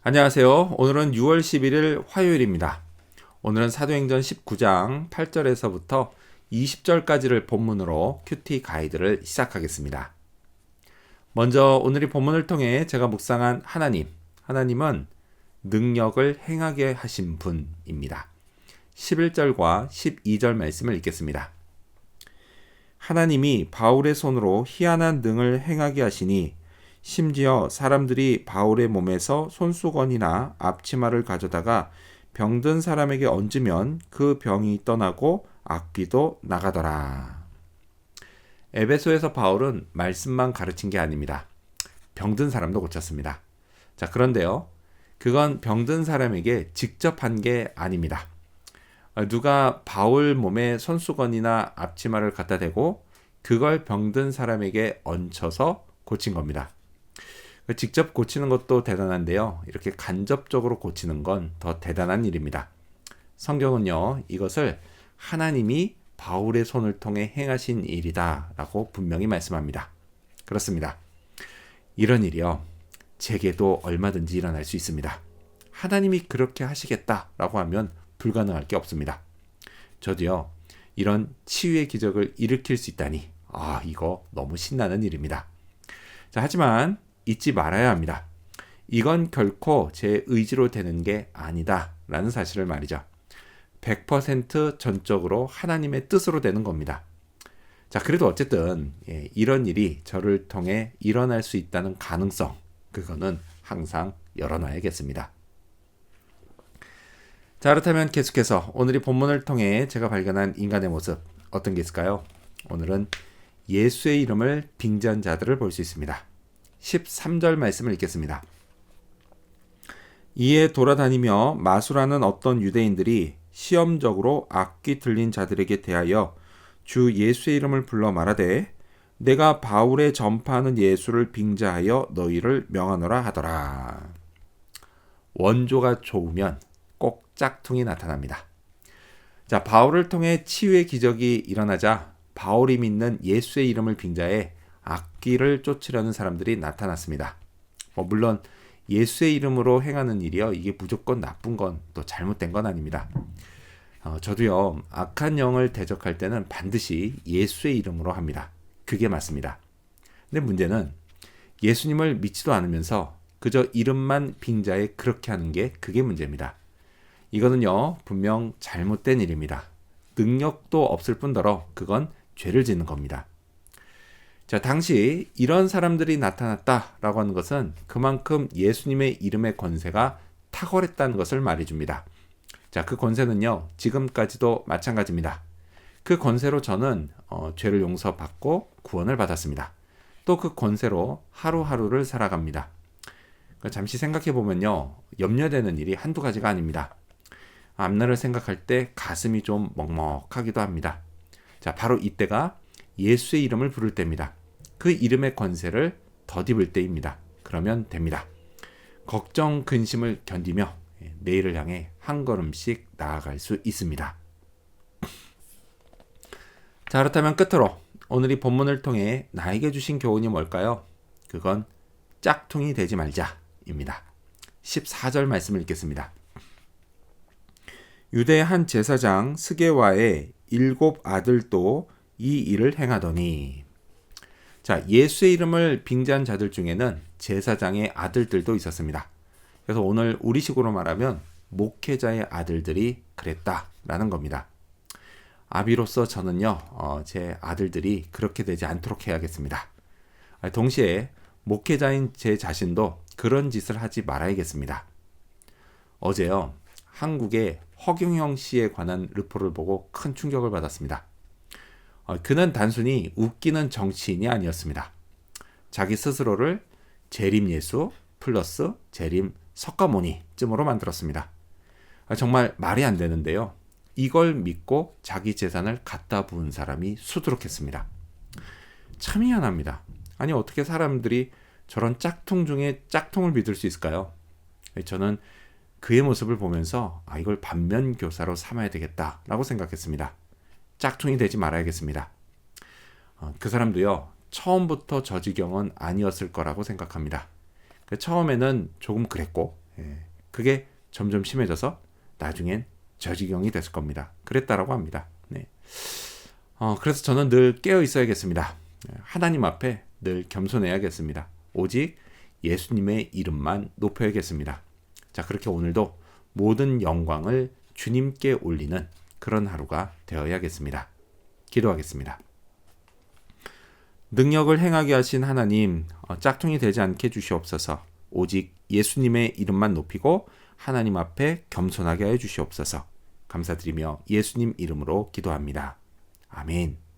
안녕하세요. 오늘은 6월 11일 화요일입니다. 오늘은 사도행전 19장 8절에서부터 20절까지를 본문으로 큐티 가이드를 시작하겠습니다. 먼저 오늘 이 본문을 통해 제가 묵상한 하나님은 능력을 행하게 하신 분입니다. 11절과 12절 말씀을 읽겠습니다. 하나님이 바울의 손으로 희한한 능을 행하게 하시니 심지어 사람들이 바울의 몸에서 손수건이나 앞치마를 가져다가 병든 사람에게 얹으면 그 병이 떠나고 악귀도 나가더라. 에베소에서 바울은 말씀만 가르친 게 아닙니다. 병든 사람도 고쳤습니다. 자, 그런데요. 그건 병든 사람에게 직접 한 게 아닙니다. 누가 바울 몸에 손수건이나 앞치마를 갖다 대고 그걸 병든 사람에게 얹혀서 고친 겁니다. 직접 고치는 것도 대단한데요. 이렇게 간접적으로 고치는 건 더 대단한 일입니다. 성경은요, 이것을 하나님이 바울의 손을 통해 행하신 일이다 라고 분명히 말씀합니다. 그렇습니다. 이런 일이요, 제게도 얼마든지 일어날 수 있습니다. 하나님이 그렇게 하시겠다라고 하면 불가능할 게 없습니다. 저도요, 이런 치유의 기적을 일으킬 수 있다니, 이거 너무 신나는 일입니다. 자, 하지만 잊지 말아야 합니다. 이건 결코 제 의지로 되는 게 아니다 라는 사실을 말이죠. 100% 전적으로 하나님의 뜻으로 되는 겁니다. 자, 그래도 어쨌든 이런 일이 저를 통해 일어날 수 있다는 가능성, 그거는 항상 열어놔야겠습니다. 자, 그렇다면 계속해서 오늘 이 본문을 통해 제가 발견한 인간의 모습, 어떤 게 있을까요? 오늘은 예수의 이름을 빙자한 자들을 볼 수 있습니다. 13절 말씀을 읽겠습니다. 이에 돌아다니며 마술하는 어떤 유대인들이 시험적으로 악귀 들린 자들에게 대하여 주 예수의 이름을 불러 말하되 내가 바울의 전파하는 예수를 빙자하여 너희를 명하노라 하더라. 원조가 좋으면 꼭 짝퉁이 나타납니다. 자, 바울을 통해 치유의 기적이 일어나자 바울이 믿는 예수의 이름을 빙자해 악귀를 쫓으려는 사람들이 나타났습니다. 물론 예수의 이름으로 행하는 일이요, 이게 무조건 나쁜 건 또 잘못된 건 아닙니다. 저도요, 악한 영을 대적할 때는 반드시 예수의 이름으로 합니다. 그게 맞습니다. 근데 문제는 예수님을 믿지도 않으면서 그저 이름만 빙자해 그렇게 하는 게 그게 문제입니다. 이거는요, 분명 잘못된 일입니다. 능력도 없을 뿐더러 그건 죄를 짓는 겁니다. 자, 당시 이런 사람들이 나타났다라고 하는 것은 그만큼 예수님의 이름의 권세가 탁월했다는 것을 말해줍니다. 자, 그 권세는요, 지금까지도 마찬가지입니다. 그 권세로 저는 죄를 용서받고 구원을 받았습니다. 또 그 권세로 하루하루를 살아갑니다. 잠시 생각해 보면요, 염려되는 일이 한두 가지가 아닙니다. 앞날을 생각할 때 가슴이 좀 먹먹하기도 합니다. 자, 바로 이때가 예수의 이름을 부를 때입니다. 그 이름의 권세를 덧입을 때입니다. 그러면 됩니다. 걱정, 근심을 견디며 내일을 향해 한 걸음씩 나아갈 수 있습니다. 자, 그렇다면 끝으로 오늘 이 본문을 통해 나에게 주신 교훈이 뭘까요? 그건 짝퉁이 되지 말자입니다. 14절 말씀을 읽겠습니다. 유대의 한 제사장 스게와의 7 아들도 이 일을 행하더니. 자, 예수의 이름을 빙자한 자들 중에는 제사장의 아들들도 있었습니다. 그래서 오늘 우리식으로 말하면 목회자의 아들들이 그랬다라는 겁니다. 아비로서 저는요, 제 아들들이 그렇게 되지 않도록 해야겠습니다. 동시에 목회자인 제 자신도 그런 짓을 하지 말아야겠습니다. 어제요, 한국의 허경영 씨에 관한 르포를 보고 큰 충격을 받았습니다. 그는 단순히 웃기는 정치인이 아니었습니다. 자기 스스로를 재림 예수 플러스 재림 석가모니쯤으로 만들었습니다. 정말 말이 안 되는데요. 이걸 믿고 자기 재산을 갖다 부은 사람이 수두룩했습니다. 참 희한합니다. 아니, 어떻게 사람들이 저런 짝퉁 중에 짝퉁을 믿을 수 있을까요? 저는 그의 모습을 보면서 이걸 반면교사로 삼아야 되겠다라고 생각했습니다. 짝퉁이 되지 말아야겠습니다. 그 사람도요, 처음부터 저 지경은 아니었을 거라고 생각합니다. 처음에는 조금 그랬고 그게 점점 심해져서 나중엔 저 지경이 됐을 겁니다. 그랬다라고 합니다. 네. 그래서 저는 늘 깨어 있어야겠습니다. 하나님 앞에 늘 겸손해야겠습니다. 오직 예수님의 이름만 높여야겠습니다. 자, 그렇게 오늘도 모든 영광을 주님께 올리는 그런 하루가 되어야겠습니다. 기도하겠습니다. 능력을 행하게 하신 하나님, 짝퉁이 되지 않게 주시옵소서. 오직 예수님의 이름만 높이고 하나님 앞에 겸손하게 하여 주시옵소서. 감사드리며 예수님 이름으로 기도합니다. 아멘.